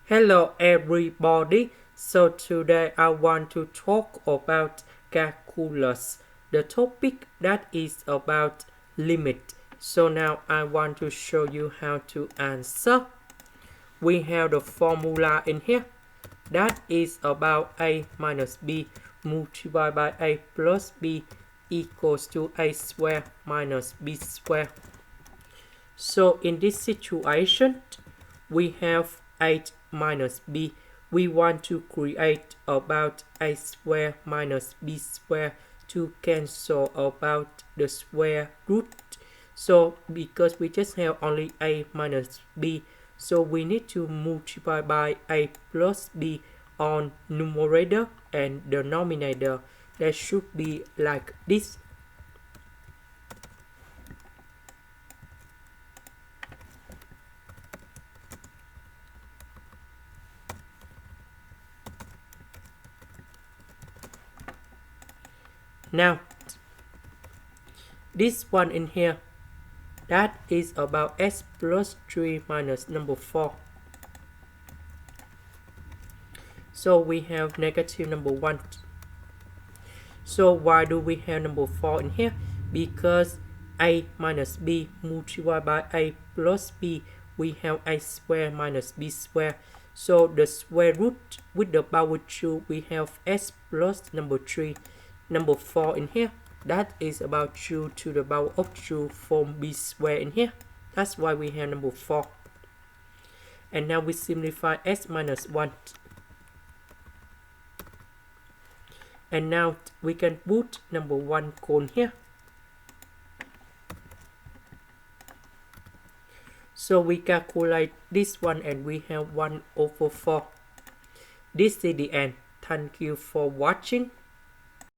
Hello everybody. So today I want to talk about calculus. The topic that is about limit. So now I want to show you how to answer. We have the formula in here. That is about a minus b multiplied by a plus b equals to a squared minus b squared. So in this situation, we have 8 minus b. We want to create about a square minus b square to cancel about the square root. So because we just have only a minus b, so we need to multiply by a plus b on numerator and denominator. That should be like this. Now, this one in here, that is about x plus 3 minus number 4. So we have negative number 1. So why do we have number 4 in here? Because a minus b multiplied by a plus b, we have a square minus b square. So the square root with the power 2, we have x plus number 3. Number 4 in here, that is about 2 to the power of 2 from b square in here. That's why we have number 4. And now we simplify x minus 1. And now we can put number 1 cone here. So we calculate this one and we have 1 over 4. This is the end. Thank you for watching.